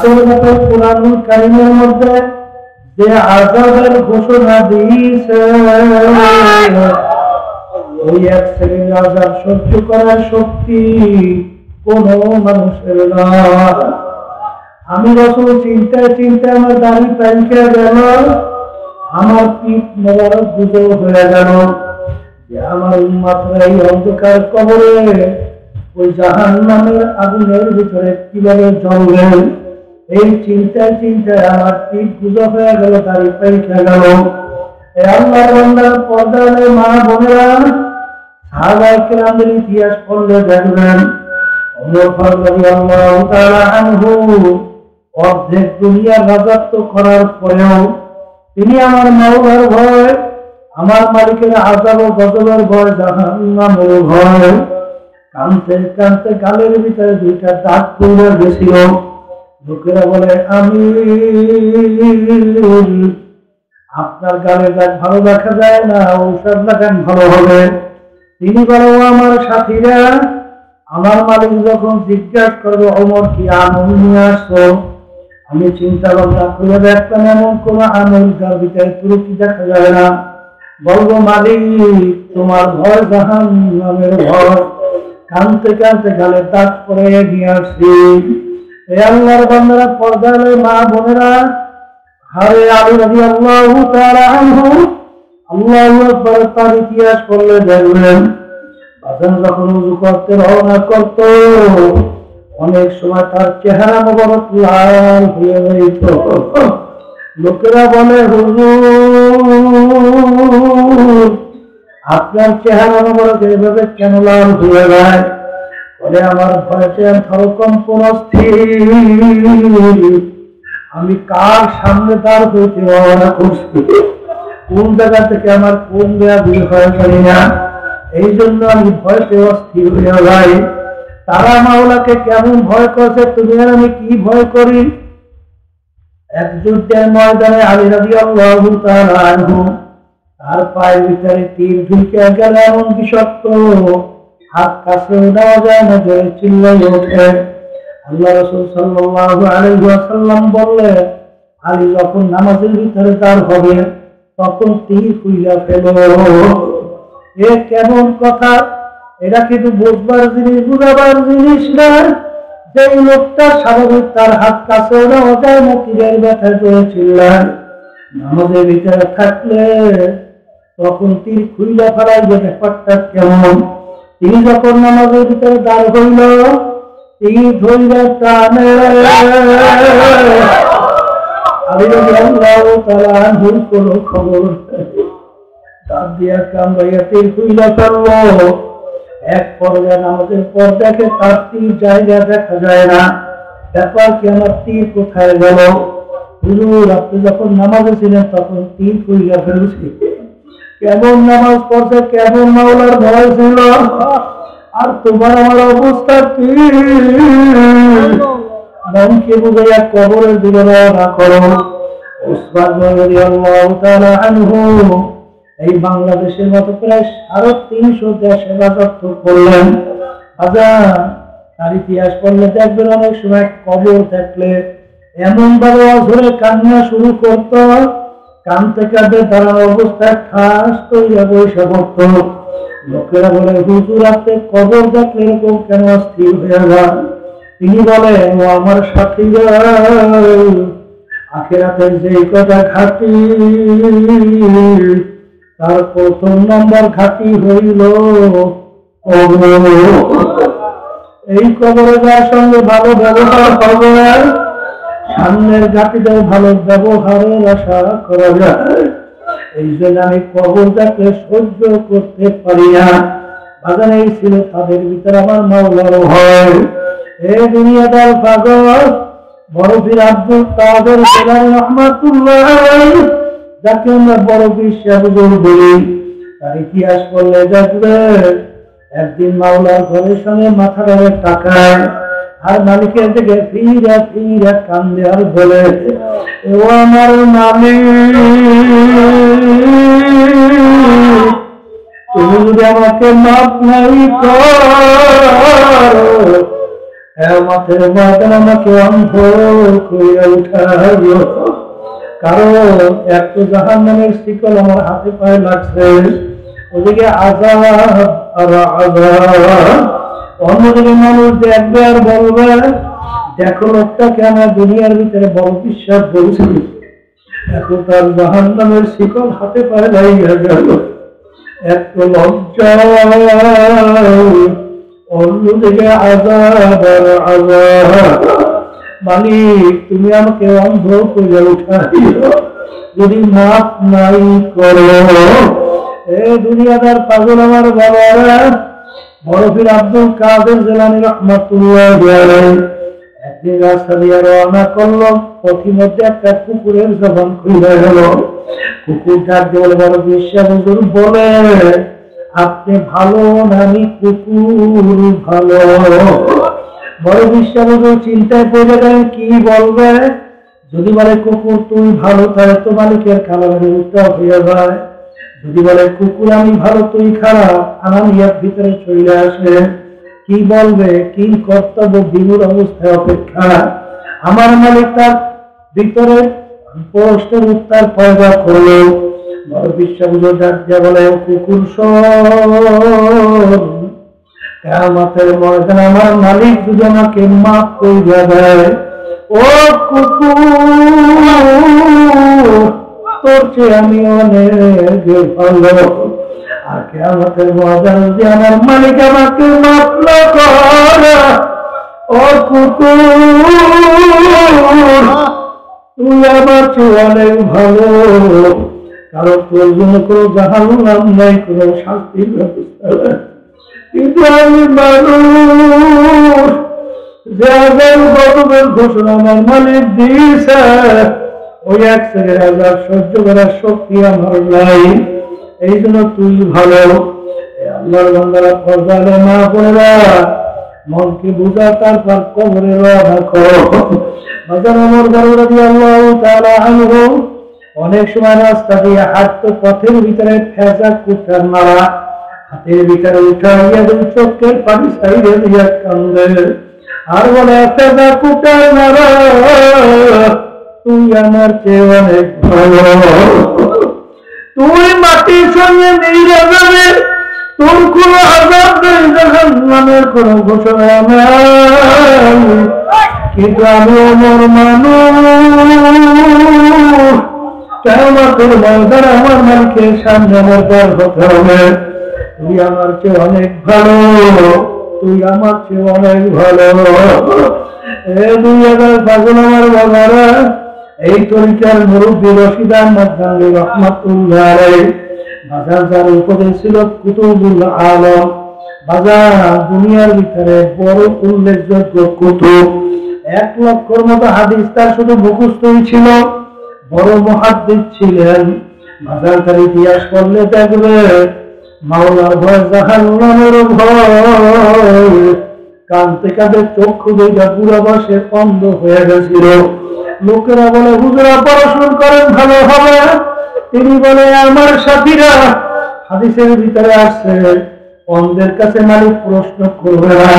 আমাদের মতো কুরআনুল কারীমের মধ্যে যে আযাবের ঘোষণা দিয়েছে ওই এক শ্রেণীর আযাব সহ্য করার শক্তি কোনো মানুষের না। আমি রাসূল চিন্তায় চিন্তায় আমার দাড়ি পাইকে গেল, আমার পিঠ মোবারক গুজো হয়ে গেল যে আমার উম্মতরা এই অন্ধকার কবরে ওই জাহান্নামের আগুনের ভিতরে কিভাবে জ্বলবে। এই চিন্তায় চিন্তায় আমার পিঠ গুজো হয়ে গেল, দাড়ি পাইকে গেল। আল্লাহর বান্দার পর্দার মা বোনেরা, সাহাবায়ে কেরামের ইতিহাস পড়লে দেখবেন ওমর ফারুক রাদিয়াল্লাহু তাআলা আনহু অর্ধেক দুনিয়ার রাজত্ব করার পরেও তিনি আমার মাওলার ভয়, আমার মালিকের আযাব ও গজবের ভয়, জাহান্নামের ভয় কাঁদতে কাঁদতে গালের ভিতরে দুইটা দাঁত পড়ে গেছিল। লোকেরা বলে, আমি আপনার গালের দাগ ভালো দেখা যায় না, ঔষধ লাগান ভালো হবে। তিনি বলে, ও আমার সাথীরা, আমার মালিক যখন জিজ্ঞাসা করবে ওমর কি আমল নিয়ে আসছো, আমি চিন্তা ভাবনা করে দেখলাম এমন কোন আমল যার ভিতরে ত্রুটি দেখা যায় না। বলবো, মালিক তোমার ভয় জাহান্নামের ভয়। কাঁদতে কাঁদতে গালে দাগ পরে নিয়ে আসছি। এই আল্লাহর বান্দারা, পর্দার মা বোনেরা, হারে আলী রাদিয়াল্লাহু তাআলা আনহু আল্লাহু আকবার তার ইতিহাস পড়লে দেখবেন বাজান যখন ওযু করতে রওনা করত অনেক সময় তার চেহারা মোবারক লাল হয়ে যেত। লোকেরা বলে, হুজুর আপনার চেহারা মোবারক এইভাবে কেন লাল হয়ে যায়? বলে, আমার ভয়তে ধরকম্পন অস্থির, আমি কার সামনে দাঁড় হইতে রওনা করছি, কোন জায়গা থেকে আমার কোন দেয়া বের হয় জানি না, এই জন্য আমি ভয়তে অস্থির হয়ে যাই। তারা মাওলাকে কেমন ভয় করছে, তুমি আর আমি কি ভয় করি? এক যুদ্ধের ময়দানে আলী রাদিয়াল্লাহু তাআলা আনহু তার পায়ের ভিতরে তীর ঢুকে গেল, এমন বিষাক্ত হাত কাছে দেওয়া যায় না, জোরে চিল্লাই ওঠে। আল্লাহ রাসূল সাল্লাল্লাহু আলাইহি ওয়াসাল্লাম বললেন, আলী যখন নামাজের ভিতরে দাঁড় হবে তখন তীর খুইলা ফেলো। এ কেমন কথা? এটা কিন্তু বুঝবার জিনিস, বুঝাবার জিনিস না। যে লোকটা স্বাভাবিক তার হাত কাছে দেওয়া যায় না, তীরের ব্যথায় জোরে চিল্লায়। নামাজের ভিতরে থাকলে তখন তীর খুইলা ফেলাই, যে ব্যাপারটা কেমন? তিনি যখন নামাজের ভিতরে দাঁড় হইল, তীর ধইরা টানে আলী রাদিয়াল্লাহু তাআলা আনহুর কোনো খবর দাঁত দিয়া কামড়াইয়া তীর খুইলা ফেললো। এক পর্যায়ে নামাজের পর দেখে তার তীর জায়গা দেখা যায় না। ব্যাপার কি, আমার তীর কোথায় গেল? হুজুর আপনি যখন নামাজে ছিলেন তখন তীর খুইলা ফেলছি। কেমন নামাজ পড়ছে, কেমন মাওলার ভয় ছিল, আর তোমার আমার অবস্থা কি? মনকে বুঝাইয়া কবরের দিকে রওনা করো। উসমান রাদিয়াল্লাহু তাআলা আনহু এই বাংলাদেশের মতো প্রায় ৩৫০ দেশে রাজত্ব করলেন। তার ইতিহাস পড়লে দেখবেন অনেক সময় কবর দেখলে এমন ভাবে অঝরে কান্না শুরু করত, কানতে কাঁদতে দাঁড়ানো অবস্থায় ঠাস করিয়া বসে পড়ত। লোকেরা বলে, হুজুর আপনি কবর দেখলে এরকম কেন অস্থির হয়ে যান? তিনি বলেন, ও আমার সাথীরা, আখিরাতের যে কটা ঘাটি, তার প্রথম নম্বর ঘাটি হইল কবর। এই কবরে যার সঙ্গে ভালো ব্যবহার হবে, সামনের ঘাটিতেও ভালো ব্যবহারের আশা করা যায়। এই জন্য আমি কবর দেখলে সহ্য করতে পারি না। বাগান এই ছিল তাদের ভিতরে আমার মাওলার ভয়। এই দুনিয়াদার পাগল বড় পীর আব্দুল কাদের জিলানী রাহমাতুল্লাহ আলাইহি, যাকে আমরা বড় পীর সাহেব বলি, তার ইতিহাস পড়লে দেখবে একদিন মাওলার ঘরের সঙ্গে মাথা ধরে টাকায়, আর মালিকের দিকে ফিরা ফিরা কান্দে আর বলে, ও আমার মালিক, তুমি যদি আমাকে মাফ নাই করো কিয়ামতের ময়দানে আমাকে অন্ধ কইরা উঠাইও, কারণ এক তো জাহান্নামের শিকল আমার হাতে পায়ে লাগছে, ওদিকে আযাব আর আযাব, অন্যদিকে মানুষ দেখবে আর বলবে দেখো লোকটাকে আমার দুনিয়ার ভিতরে বড় বিশ্বাস বলছি, এখন তার জাহান্নামের শিকল হাতে পায়ে লাগিয়া গেল, এত লজ্জা। অন্যদিকে আযাব আর আযাব, মালিক তুমি আমাকে অন্ধ করে উঠাইও, যদি মাফ নাই করো। এ দুনিয়াদার পাগল আমার বাবারা, বরফির আব্দুল কাদের জিলানী রাহমাতুল্লাহি আলাইহি একদিন রাস্তা দিয়ে রওনা করলো, পথিমধ্যে একটা কুকুরের জবান খুলে গেল। কুকুর ডাক দিয়ে বলে, বড় বিশ্বাস হুজুর বলে আপনি ভালো না আমি কুকুর ভালো? বড় বিশ্বাস হুজুর চিন্তায় পড়ে গেলেন, কি বলবে? যদি বলে কুকুর তুই ভালো তাহলে তো মালিকের কালামের উত্তর হয়ে যায়, যদি বলে কুকুর আমি ভালো তুই খারাপ, আনানিয়ার ভিতরে চলে আসে, কি বলবে? কি কর্তব্য বিমূঢ় অবস্থায় অপেক্ষা। আমার মালিক তার ভিতরে প্রশ্নের উত্তর পয়দা করলো। বড় বিশ্বাস ডাক দিয়ে বলে, কুকুর শোন, কিয়ামতের ময়দানে আমার মালিক যদি আমাকে মাফ কইরা দেয়, ও কুকুর তোর চেয়ে আমি অনেক ভালো। আর কিয়ামতের ময়দানে যদি আমার মালিক আমাকে মাফ না করে, ও কুকুর তুই আমার চেয়ে অনেক ভালো, কারণ তোর জন্য কোনো জাহান্নাম নাই, কোনো শাস্তির ব্যবস্থা নাই। কিন্তু আমি মানুষ, যে আযাব গজবের ঘোষণা আমার মালিক দিয়েছে, ওই এক সেকেন্ড আযাব সহ্য করার শক্তি আমার নাই, এই জন্য তুই ভালো। আল্লাহর বান্দারা ফরজালে মা বোনেরা, মনকে বুঝা তারপর কবরে রওনা করো। বাজার ওমর ফারুক রাদিয়াল্লাহু তাআলা আনহু অনেক সময় রাস্তা দিয়ে হাঁটতো, পথের ভিতরে ফেজা কুঠার মারা হাতের ভিতরে উঠাইয়া দুই চোখের পানি সাইডে দিয়া কান্দে আর বলে, ফেজা কুঠার মারা তুই আমার চেয়ে অনেক ভালো, তুই মাটির সঙ্গে মিলে যাবে, তোর কোন আযাব নেই, জাহান্নামের কোন ঘোষণা নাই। কিন্তু আমি ওমর মানুষ, কিয়ামতের ময়দানে আমার মালিকের সামনে আমার দাঁড় হতে হবে, তুই আমার চেয়ে অনেক ভালো, তুই আমার চেয়ে অনেক ভালো। এ দুনিয়ার পাগল আমার বাবারা, এই তরিকার মুরব্বী রশিদ আহমদ গাঙ্গী রাহমাতুল্লাহ আলাইহি বাজার যার উপদেশ ছিল কুতুবুল আলম, বাজার দুনিয়ার ভিতরে বড় উল্লেখযোগ্য কুতুব, 1 লক্ষর মতো হাদিস তার শুধু মুখস্থই ছিল, বড় মুহাদ্দিস ছিলেন। বাজার তার ইতিহাস করলে দেখবে মাওলার ভয়, জাহান্নামের ভয়, কাঁদতে কাঁদতে চক্ষু দুইটা পুরো বসে অন্ধ হয়ে গেছিল। লোকেরা বলে, হুজুরা পড়াশোনা করেন ভালো হবে। তিনি বলে, আমার সাথীরা, হাদিসের ভিতরে আসছে অন্ধের কাছে মালিক প্রশ্ন করবে না।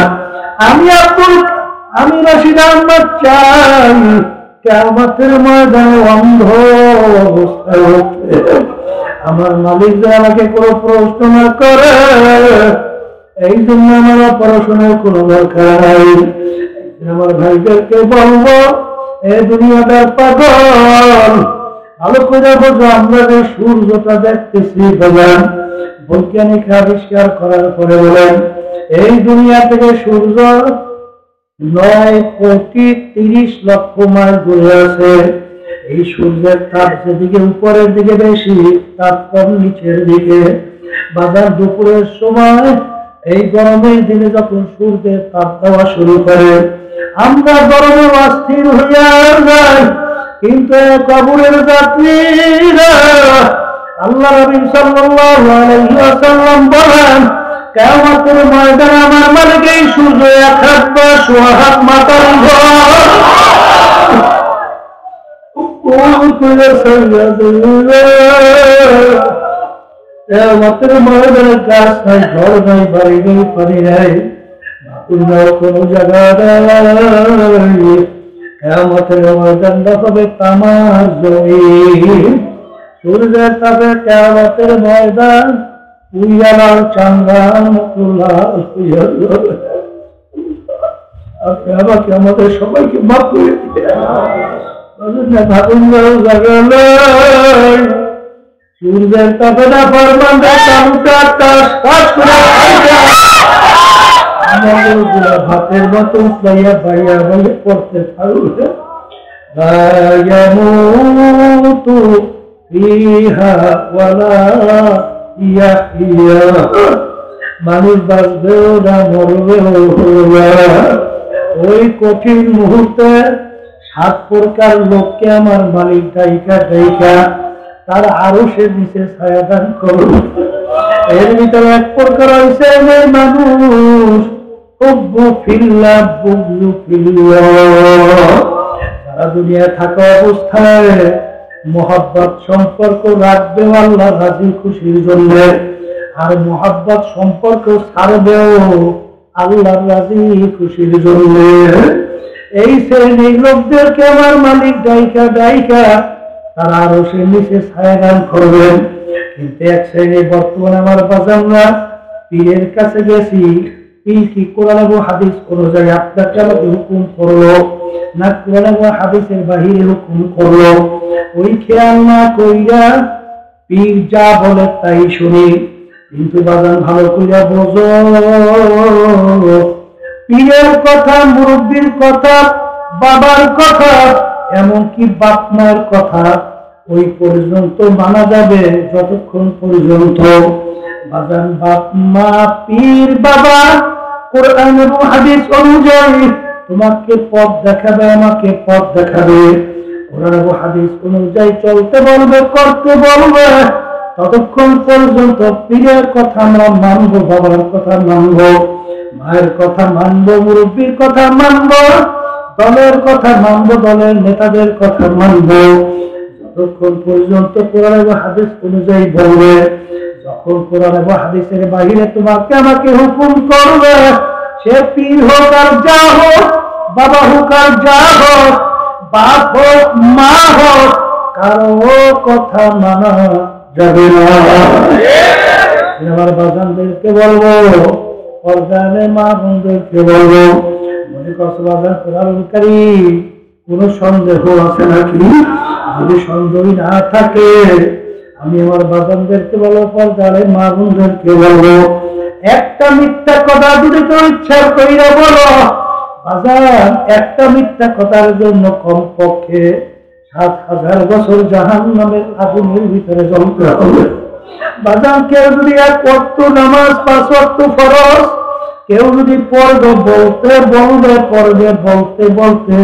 আমি রশিদ আহমদ চাই কিয়ামতের ময়দানে অন্ধ অবস্থায় উঠে আমার মালিক যে আমাকে কোনো প্রশ্ন না করে, এই জন্য আমার পড়াশোনার কোনো দরকার নাই। আমার ভাইদেরকে বলবো, এই দুনিয়াটার পাগল, ভালো করে বোঝো, আমরা যে সূর্যটা দেখতেছি বলেন, বৈজ্ঞানিক আবিষ্কার করার পরে বলেন এই দুনিয়া থেকে সূর্য 9,30,00,000 মাইল দূরে আছে। এই সূর্যের তাপ যেদিকে উপরের দিকে বেশি, তাপ কম নিচের দিকে। বাজার দুপুরের সময় এই গরমের দিনে যখন সূর্যের তাপ দেওয়া শুরু করে, আমরা গরমে অস্থির হইয়া যাই, কিন্তু কবরের যাত্রীরা, আল্লাহ নবী সাল্লাল্লাহু আলাইহি ওয়াসাল্লাম বলেন, কিয়ামতের ময়দানে আমার মালিক এই সূর্য 1 হাত বা 1.5 হাত মাথার উপর কিয়ামতের ময়দানে গাছ নাই, ঘর নাই, বাড়ি নেই, পানি নাই, অন্য কোনো জায়গায় কিয়ামতের ময়দানটা হবে তামার জমিন। সূর্যের তাপে কিয়ামতের ময়দান উইয়ালার চাঙ্গার মতো লাল হইয়া যাবে। আপনি আমাকে আমাদের সবাইকে মাফ করে দিবেন। সূর্যের তাপে না ভাতের মতো উঠলাইয়া বাইয়া বাইরে পড়তে থাকবে। মানুষ বাঁচবেও না মরবেও ওই কঠিন মুহূর্তে 7 প্রকার লোককে আমার মালিক ডাইকা ডাইকা তার আরো সে নিচে ছায়াদান করুন। এর ভিতরে 1 প্রকার হয়েছে মানুষ সারা দুনিয়ায় থাকা অবস্থায় মোহাব্বত সম্পর্ক রাখবে আল্লাহ রাজি খুশির জন্য, আর মোহাব্বত সম্পর্ক ছাড়বেও আল্লাহর রাজি খুশির জন্য। এই শ্রেণীর লোকদেরকে আমার মালিক ডাইকা ডাইকা তারা আরো সে নিচে ছায়াদান করবেন। কিন্তু এক শ্রেণী বর্তমানে আমার বাজানরা পীরের কাছে গেছি, পীর কি কোরআন এবং হাদিস অনুযায়ী আপনাকে আমাকে হুকুম করলো না কোরআন এবং হাদিসের বাহিরে হুকুম করলো, ওই খেয়াল না কইরা পীর যা বলে তাই শুনি। কিন্তু বাজান ভালো কইরা বোঝো, পীরের কথা, মুরব্বীর কথা, বাবার কথা, এমনকি বাপ মায়ের কথা ওই পর্যন্ত মানা যাবে যতক্ষণ পর্যন্ত বাজান বাপ মা পীর বাবা কোরআন এবং হাদিস অনুযায়ী তোমাকে পথ দেখাবে, আমাকে পথ দেখাবে। কোরআন এবং হাদিস অনুযায়ী চলতে বলবে, করতে বলবে, ততক্ষণ পর্যন্ত পীরের কথা আমরা মানবো, বাবার কথা মানবো, মায়ের কথা মানবো, মুরব্বীর কথা মানবো, দলের কথা মানবো, দলের নেতাদের কথা মানবো, যতক্ষণ পর্যন্ত কোরআন এবং হাদিস অনুযায়ী বলবে। যখন কোরআন এবং হাদিসের বাহিরে তোমাকে আমাকে হুকুম করবে, সে পীর হোক আর যা হোক, বাবা হোক আর যা হোক, বাপ হোক মা হোক, কারো কথা মানা যাবে না। আমার বাজানদেরকে বলবো, পর্দানে মা বোনদেরকে বলবো, মনে করছো বাজান কোরআনুল কারীম কোন সন্দেহ আছে নাকি? যদি সন্দেহ না থাকে আমি আমার বাজানদেরকে বলবো, পর্দানে মা বোনদেরকে বলবো, একটা মিথ্যা কথা যদি কেউ ইচ্ছা কইরা বলো বাজান, একটা মিথ্যা কথার জন্য কমপক্ষে ৭,০০০ বছর জাহান্নামের আগুনের ভিতরে জ্বলতে হবে। বাজান কেউ যদি 1 ওয়াক্ত নামাজ 5 ওয়াক্ত ফরজ কেউ যদি পড়বে বলতে বলবে, পড়বে বলতে বলতে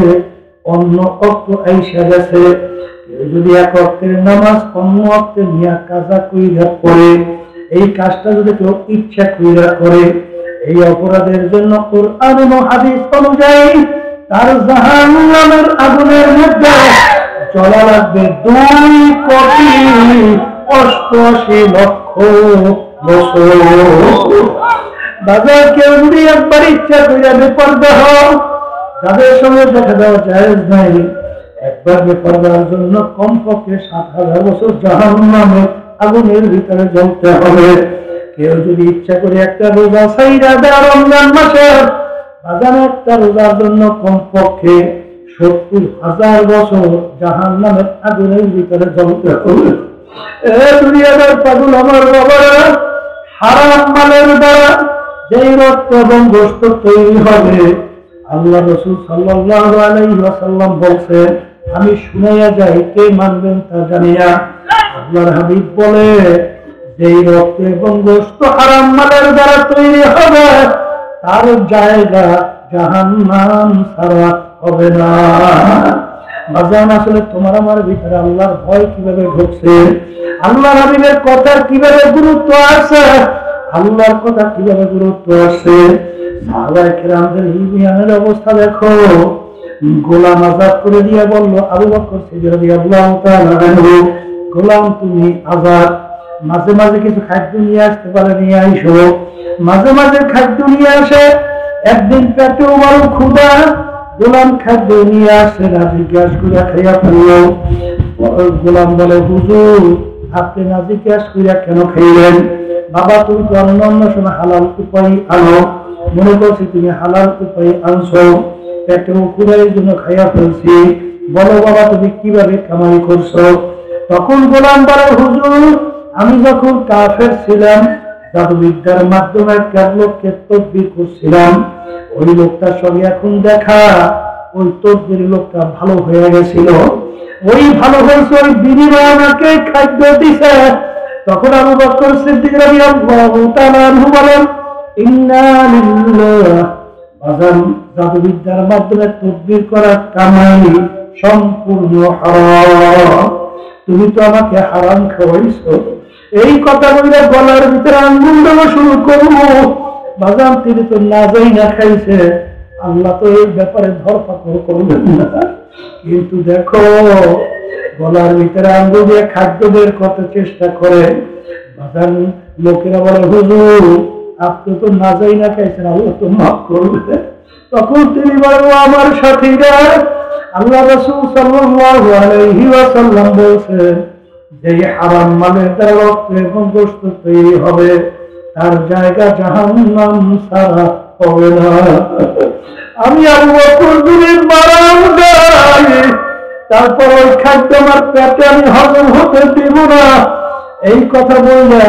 অন্য ওয়াক্ত আইসা গেছে, কেউ যদি 1 ওয়াক্তের নামাজ অন্য ওয়াক্তে নিয়ে কাজা কইরা পড়ে, এই কাজটা যদি কেউ ইচ্ছা কইরা করে, এই অপরাধের জন্য কোরআন এবং হাদিস অনুযায়ী তার জাহান্নামের আগুনের মধ্যে জ্বলা লাগবে 2,88,00,000 বছর। বাজার কেউ যদি একবার ইচ্ছা করে বেপরদা হও, যাদের সঙ্গে দেখা দেওয়া জায়েজ নাই, একবার বেপরদার জন্য কমপক্ষে ৭,০০০ বছর জাহান্নামের আগুনের ভিতরে জ্বলতে হবে। কেউ যদি ইচ্ছা করে একটা রোজা ছাইরা দেয় রমজান মাসে, বাজার একটা রোজার জন্য কমপক্ষে ৭০,০০০ বছর জাহান্নামের আগুনের ভিতরে জ্বলতে হবে। দুনিয়ার পাগল আমার বাবারা, হারাম মালের দ্বারা যেই রক্ত এবং গোশত তৈরি হবে, আল্লাহ রাসূল সাল্লাল্লাহু আলাইহি ওয়াসাল্লাম বলছেন, আমি শুনাইয়া যাই, কে মানবেন তা জানিয়া। আল্লাহর হাবিব বলে, যেই রক্ত এবং গোশত হারাম মালের দ্বারা তৈরি হবে তার জায়গা জাহান্নাম ছাড়া হবে না। বাজান আসলে তোমার আমার ভিতরে আল্লাহর ভয় কিভাবে ঢুকছে, আল্লাহর হাবিবের কথার কিভাবে গুরুত্ব আছে, আল্লাহর কথা কিভাবে গুরুত্ব আছে। সাহাবায়ে কেরামদের ঈমানের অবস্থা দেখো। গোলাম আজাদ করে দিয়ে বলল আবু বকর সিদ্দিক রাদিয়াল্লাহু তাআলা আনহু, গোলাম তুমি আজাদ, মাঝে মাঝে কিছু খাদ্য নিয়ে আসতে পারে, নিয়ে আইসো। মাঝে মাঝে খাদ্য নিয়ে আসে, একদিন পেটে বড় ক্ষুধা, গোলাম খাদ্য নিয়ে আসছে, নাজি গ্যাস করে খাইয়া ফেললো। গোলাম বলে, হুজুর আপনি নাজি গ্যাস করিয়া কেন খাইলেন? বাবা তুমি তো অন্য সময় হালাল উপায় আনো, মনে করছি তুমি হালাল উপায় আনছো, পেটেও ক্ষুধার জন্য খাইয়া ফেলছি, বলো বাবা তুমি কিভাবে কামাই করছো? তখন গোলাম বলে, হুজুর আমি যখন কাফের ছিলাম, জাদুবিদ্যার মাধ্যমে এক লোককে তদবির করছিলাম, ওই লোকটার সঙ্গে এখন দেখা, ওই তদবির লোকটা ভালো হয়ে গেছিল, ওই ভালো হয়েছে, ওই বিনিময়ে আমাকে খাদ্য দিছে। তখন আবু বকর সিদ্দিক রাদিয়াল্লাহু তাআলা আনহু বলেন, ইন্না লিল্লাহ, বাজান জাদুবিদ্যার মাধ্যমে তদবির করা কামাই সম্পূর্ণ হারাম, তুমি তো আমাকে হারাম খাওয়াইছো। এই কথা বলে গলার ভিতরে আঙ্গুল দেওয়া শুরু করবো। বাজান তিনি তো না যাই না খাইছে, আল্লাহ তো এই ব্যাপারে ধরপাকড় করবেন না, কিন্তু দেখো গলার ভিতরে আঙ্গুল দিয়ে খাদ্য বের করতে চেষ্টা করে। বাজান লোকেরা বলে, হুজুর আপনি তো না যাই না খাইছেন, আল্লাহ তো মাফ করবে। তখন তিনি বলেন, আমার সাথীরা, আল্লাহ রাসূল সাল্লাল্লাহু আলাইহি ওয়াসাল্লাম বলেছেন, যে হারাম মালের দ্বারা রক্ত এবং গোশত তৈরি হবে, তার জায়গা জাহান্নাম ছাড়া হবে না। আমি আবু বকর যদি মারা যাই, তারপর ওই খাদ্য আমার পেটে আমি হজম হতে দিব না। এই কথা বললে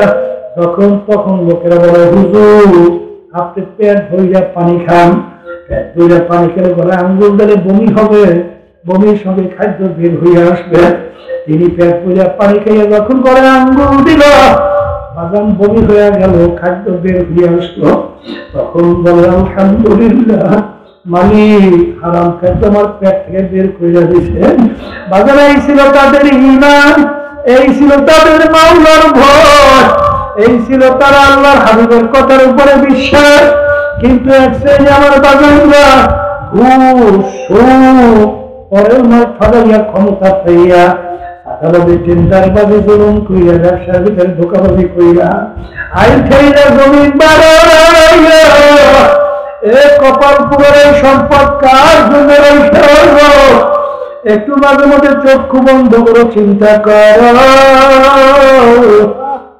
যখন তখন লোকেরা বলে, হুজুর আপনি পেট ভরিয়া পানি খান, পেট ভরিয়া পানি খেলে গলায় আঙ্গুল দিলে বমি হবে, বমির সঙ্গে খাদ্য বের হয়ে আসবে। তিনি পেট ভরিয়া পানি খাইয়া যখন গলায় আঙ্গুল দিল, বাদাম বমি হয়ে গেল, খাদ্য বের হয়ে আসলো। তখন বলে, আলহামদুলিল্লাহ মালিক, হারাম খাদ্য আমার পেট থেকে বের করে দিয়েছে। বাজারে এই ছিল তাদের ঈমান, এই ছিল তাদের মাওলার ভয়, এই ছিল তারা আল্লাহর হাবিবের কথার উপরে বিশ্বাস। কিন্তু এক শ্রেণী আমার বাজাররা ঘুষ সুদ পরের মাল ফাদাইয়া ক্ষমতা পাইয়া আদালতে টেন্ডারবাজি জুলুম কইরা, ব্যবসার ভিতরে ধোঁকাবাজি কইরা, আইন খাইরা জমিন বাড়াইয়া, এ কপাল পুরের সম্পদ কার জন্য রইল? একটু মাঝে মধ্যে চক্ষু বন্ধ করে চিন্তা কর,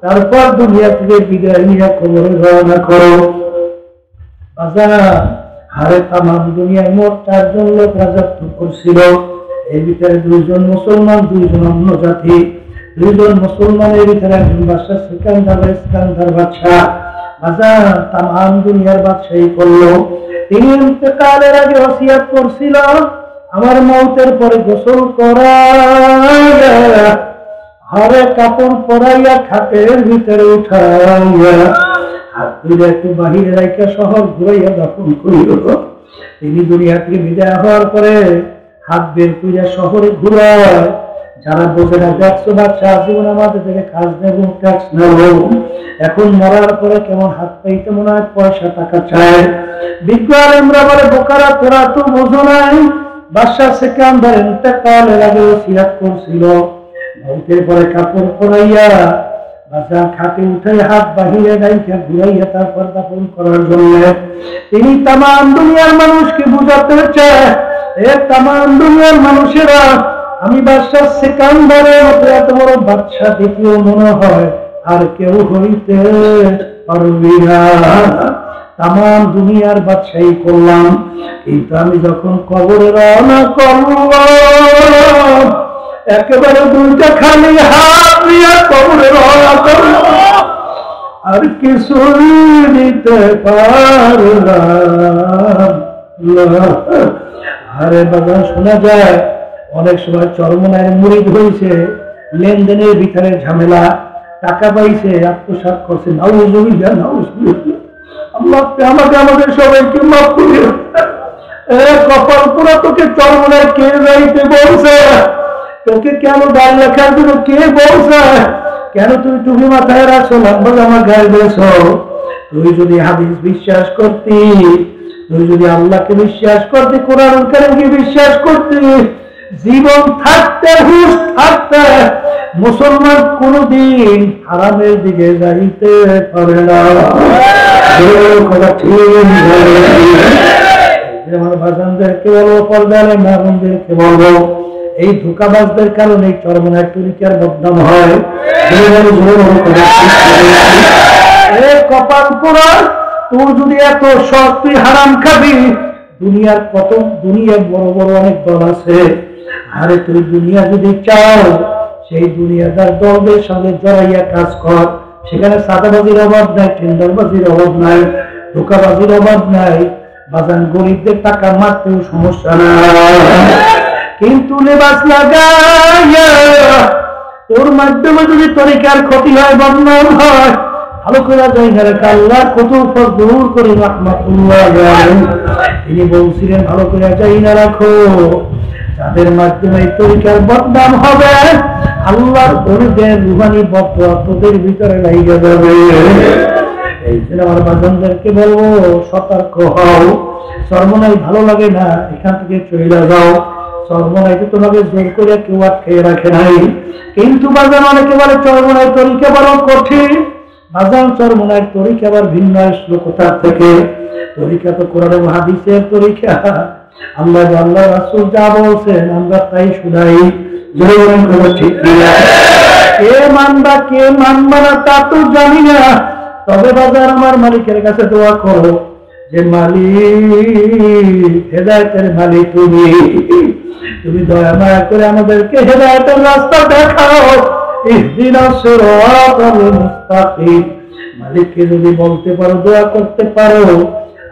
তারপর দুনিয়া থেকে বিদায় নিয়ে কবরে রওনা করো। হারে তামাম দুনিয়ায় মোট 4 জন লোক রাজত্ব করছিল। এর ভিতরে 2 জন মুসলমান, 2 জন অন্য জাতি। 2 জন মুসলমানের ভিতরে একজন বাদশা সিকান্দার বাদশা। তামাম দুনিয়ার বাদশাহী করলো। তিনি ইন্তেকালের আগে ওসিয়ত করছিল, আমার মওতের পরে গোসল করাইয়া, হারে কাপড় পরাইয়া খাটের ভিতরে উঠাইয়া, হাত ধরে একটু বাহিরে রাইখা শহর ঘুরাইয়া দাফন করিল। তিনি দুনিয়া থেকে বিদায় হওয়ার পরে হাত বের করিয়া শহরে ঘুরায়, যারা বোঝে না, দেখছো বাচ্চা জীবন আমাদের থেকে কাজ নেব, ট্যাক্স নেব, এখন মরার পরে কেমন হাত পাইতে মনে হয় পয়সা টাকা চায়। বিজ্ঞ আলেমরা বলে, বোকারা তোরা তো বোঝো নাই, বাদশা সিকান্দার ইন্তেকালের আগে ওসিয়ত করছিল, মওতের পরে কাপড় পরাইয়া বাদশা খাটে উঠাই হাত বাহিরে রাইখা ঘুরাইয়া তারপর দাফন করার জন্য। তিনি তামাম দুনিয়ার মানুষকে বুঝাতে চায়, এ তামাম দুনিয়ার মানুষেরা, আমি বাদশা সিকান্দারের মতো এত বড় বাদশা দেখিও মনে হয় আর কেউ হইতে পারবি না। তামাম দুনিয়ার বাদশাহী করলাম, কিন্তু আমি যখন কবরে রওনা করলাম, একেবারে 2টা খালি হাত নিয়ে কবরে রওনা করলাম, আর কিছু নিতে পারলাম। আরে বাবা, শোনা যায় অনেক সময় চরমনায় মুরিদ হয়েছে, লেনদেনের ভিতরে ঝামেলা, টাকা পাইছে, আত্মসাৎ করছে, নাউজুবিল্লাহ নাউজুবিল্লাহ, আল্লাহ আমাকে আমাদের সবাইকে মাফ করে। কপাল পুরা, তোকে চরমনায় কে যাইতে বলছে? তোকে কেন দাঁড় লেখার জন্য কে বলছে? কেন তুই টুপি মাথায় রাখছো, লম্বা জামা গায়ে দিয়েছ? তুই যদি হাদিস বিশ্বাস করতি, তুই যদি আল্লাহকে বিশ্বাস করতি, কোরআন কারীমকে বিশ্বাস করতি, জীবন থাকতে হুঁশ থাকতে মুসলমান কোনদিন হারামের দিকে যাইতে পারে না। আমার বাজানদেরকে বলবো, পর্দারে মা বোনদেরকে বলবো, এই ধোঁকাবাজদের কারণে চরমনায় তরিকার বদনাম হয়। কপাল পোড়া, তোর যদি এত শখ তুই হারাম খাবি, দুনিয়ার কত দুনিয়ার বড় বড় অনেক দল আছে, আরে তুই দুনিয়া যদি চাও সেই দুনিয়াদার দলদের সঙ্গে জড়াইয়া কাজ কর। সেখানে সাদাবাজির অভাব নাই, টেন্ডারবাজির অভাব নাই, ধোঁকাবাজির অভাব নাই। বাজান গরিবদের টাকা মারতেও সমস্যা নাই, কিন্তু লেবাস লাগাইয়া তোর মাধ্যমে যদি তরিকার ক্ষতি হয়, বদনাম হয়, ভালো করে যাই না রেখে আল্লাহ কত দূর করে রাহমাতুল্লাহ তিনি বলছিলেন, ভালো করে যাই না রাখো, যাদের মাধ্যমে তরিকার বদনাম হবে আল্লাহর গরিবের রুহানি বদয়া তোদের ভিতরে লাগিয়ে যাবে। এই জন্য আমার বাজানদেরকে বলবো, সতর্ক হও। সর্বনাই ভালো লাগে না, এখান থেকে চলে যাও। সর্বনাইকে তোমাকে জোর করে কেউ আটকে রাখে নাই, কিন্তু বাজান অনেকে বলে চর্মনাই তরিকা বড় কঠিন। বাজান চর্মনাই তরিকা আবার ভিন্ন আসলো কোথা থেকে? তরিকা তো কোরআন ও হাদিসের তরিকা। আল্লাহ আল্লাহ রাসূল যা বলছেন আমরা তাই শুনাই। জোরে বলেন ঠিক কিনা? কে মানবা কে মানবা না তা তো জানি না, তবে বাজার আমার মালিকের কাছে দোয়া করো যে মালিক, হেদায়েতের মালিক তুমি, তুমি দয়া মায়া করে আমাদেরকে হেদায়েতের রাস্তা দেখাও। ইহদিনাস সিরাতাল মুস্তাকিম। মালিককে যদি বলতে পারো, দোয়া করতে পারো,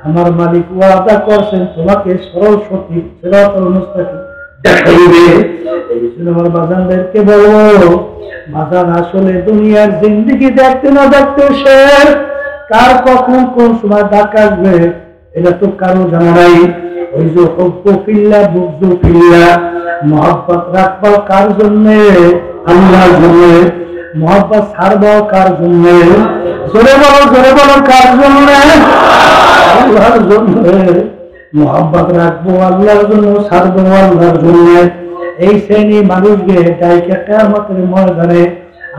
আমার মালিক ওয়াদা করছেন তোমাকে সরল সঠিক সিরাতাল মুস্তাকিম দেখাইবে। এই জন্য আমার বাজানদেরকে বলবো, বাজান আসলে দুনিয়ার জিন্দেগি দেখতে না দেখতে শেষ, কার কখন কোন সময় ডাক আসবে এটা তো কারো জানা নাই। ওই যে হুব্বু ফিল্লাহ বুগযু ফিল্লাহ, মহব্বত রাখবো কার জন্য? আল্লাহর জন্য। মহব্বত ছাড়বো কার জন্য? জোরে বলো কার জন্য? আল্লাহর জন্য। মহব্বত রাখবো আল্লাহর জন্য, ছাড়বো আল্লাহর জন্য। এই শ্রেণী মানুষকে ডাইকে কিয়ামতের ময়দানে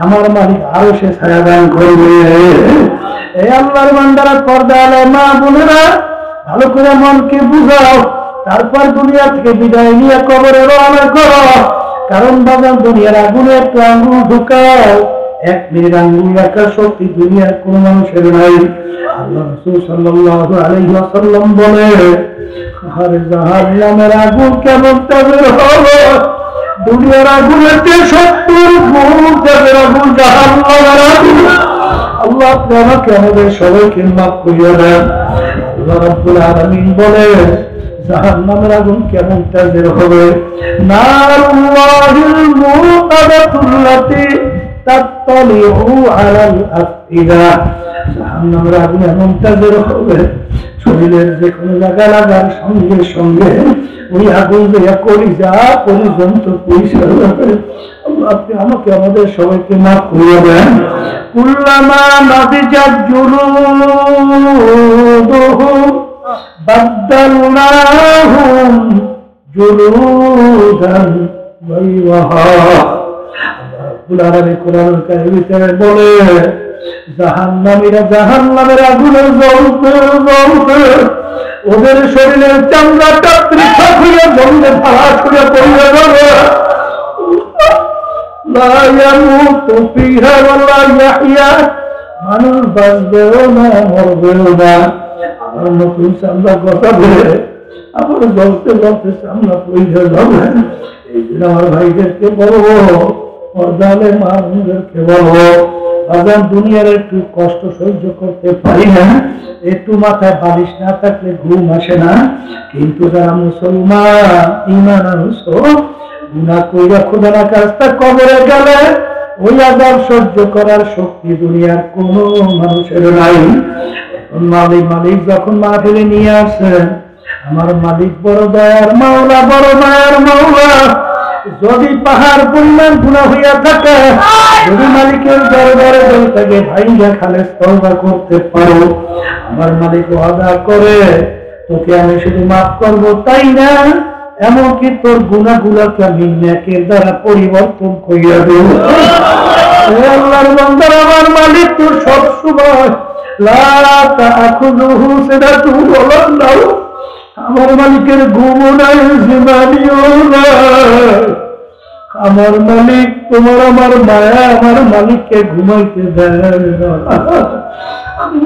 আমার মালিক আরো সে ছায়া দান করবে। এই আল্লাহর বান্দারা, পর্দা আলে মা বোনেরা, ভালো করে মনকে বুঝাও, তারপর দুনিয়া থেকে বিদায় নিয়ে কবরে রওনা করো। কারণ বাজার দুনিয়ার আগুনে একটু আঙ্গুল ঢুকাও, 1 মিনিট আঙ্গুল রাখার শক্তি দুনিয়ার কোন মানুষের নাই। আল্লাহ রাসূল সাল্লাল্লাহু আলাইহি ওয়াসাল্লাম বলে, আরে জাহান্নামের আগুন কেমন তাদের হবে? দুনিয়ার আগুনের 70 গুণ তাদের আগুন জাহান্নামের আগুন। আল্লাহ আমাকে আমাদের সবাইকে মাফ করিয়া দেন। আল্লাহ রাব্বুল আলামিন বলে, জাহান্নামের আগুন কেমন তাদের হবে? নারুল্লাহিল মুকাদাতুল্লাতি তাত্তালিউ আলাল আফইদা। জাহান্নামের আগুন এমন তাদের হবে, শরীরের যে কোনো জায়গা লাগার সঙ্গে সঙ্গে ওই আগুন দেয়া কলিজা পর্যন্ত পরিষ্কার হবে। আল্লাহ আপনি আমাকে আমাদের সবাইকে মাফ করিয়া দেন। কুল্লামা নাদিজাত জুলুদুহুম বাদদালনাহুম জুলুদান গায়রাহা। আল্লাহ রাব্বুল আলামিন কোরআনুল কারীমে বলে, জাহান্নামীরা জাহান্নামের আগুনে জ্বলতে জ্বলতে ওদের শরীরের চামড়াটা পৃথক হইয়া জলে ভাড়া করে পড়ে যাবে। লা ইয়ামুতু ফিহা ওয়ালা ইয়াহইয়া, মানুষ বাঁচবেও না মরবেও না। আবার নতুন চামড়া গজাবে, আবার জ্বলতে জ্বলতে চামড়া পড়ে যাবে। এই জন্য আমার ভাইদেরকে বলবো, পর্দালে মা বোনদেরকে বলবো, বাজার দুনিয়ার একটু কষ্ট সহ্য করতে পারি না, একটু মাথায় বালিশ না থাকলে ঘুম আসে না। কিন্তু যারা মুসলমান ঈমান আনছো, গুনাহ কইরা খোদার কাছে কবরে গেলে ওই আযাব সহ্য করার শক্তি দুনিয়ার কোনো মানুষের নাই। মালিক যখন মাহফিলে নিয়ে আসেন, আমার মালিক বড় দয়ার মাওলা, বড় মায়ের মাওলা। যদি পাহাড় পরিমাণ গুনাহ হইয়া থাকে, যদি মালিকের দরবারে বলতে ভাইয়া খালেস তওবা করতে পারো, আমার মালিক ওয়াদা করে তোকে আমি শুধু মাফ করবো তাই না, এমনকি তোর গুনাহগুলোকে আমি নেকের দ্বারা পরিবর্তন করিয়া দেব। আল্লাহর বান্দারা, আমার মালিক তো সব সময় লা তাখুযুহু সিনাতুন ওয়ালা নাওম, আমার মালিকের ঘুমও নাই জিমানিও নাই। আমার মালিক তোমার আমার মায়া আমার মালিককে ঘুমাইতে দেয় না,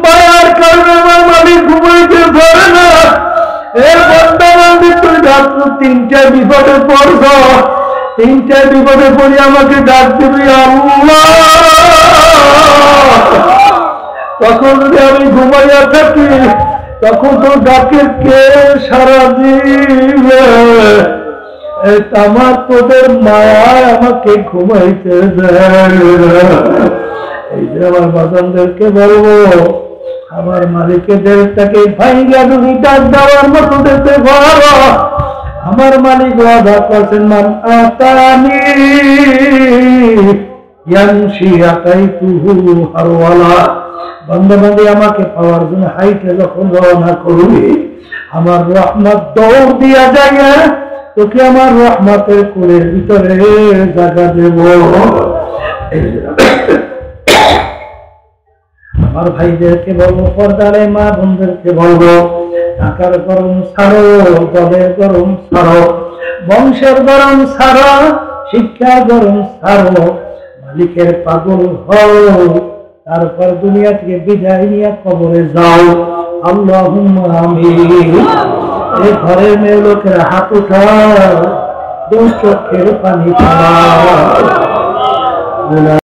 মায়ার কারণে আমার মালিক ঘুমাইতে পারে না। এর বন্দা বান্দি তুই রাত্র 3টা বিপদে পড়ছ, 3টা বিপদে পড়ে আমাকে ডাক দিবি আল্লাহ। তখন যদি আমি ঘুমাইয়া থাকি তখন তো ডাকে কে সারা দিবে? আমার তোদের মায়া আমাকে ঘুমাইতে দেয়। এই যে আমার বাজানদেরকে বলবো, আমার মালিকের তাকে ভাইয়া তুমি ডাক দেওয়ার মতো দেখতে পারো। আমার মালিক ওয়াদা করছেন, মান আতানি ইয়ামশি আতাইতুহু হারওয়ালা। বান্দা বান্দি আমাকে পাওয়ার জন্য হাইটে যখন রওনা করবি, আমার রহমত দৌড় দিয়া যায়, তোকে আমার রহমতের কোলের ভিতরে জায়গা দেব। আমার ভাইদেরকে বলবো, পর্দারে মা বোনদেরকে বলবো, টাকার গরম ছাড়ো, দলের গরম ছাড়ো, বংশের গরম ছাড়ো, শিক্ষার গরম ছাড়ো, মালিকের পাগল হও, তারপর দুনিয়া থেকে বিদায় নিয়ে কবরে যাও। আল্লাহুম্মা আমিন। এই ঘরের মেয়ে লোকের হাত উঠাও, 2 চোখের পানি ফেলাও।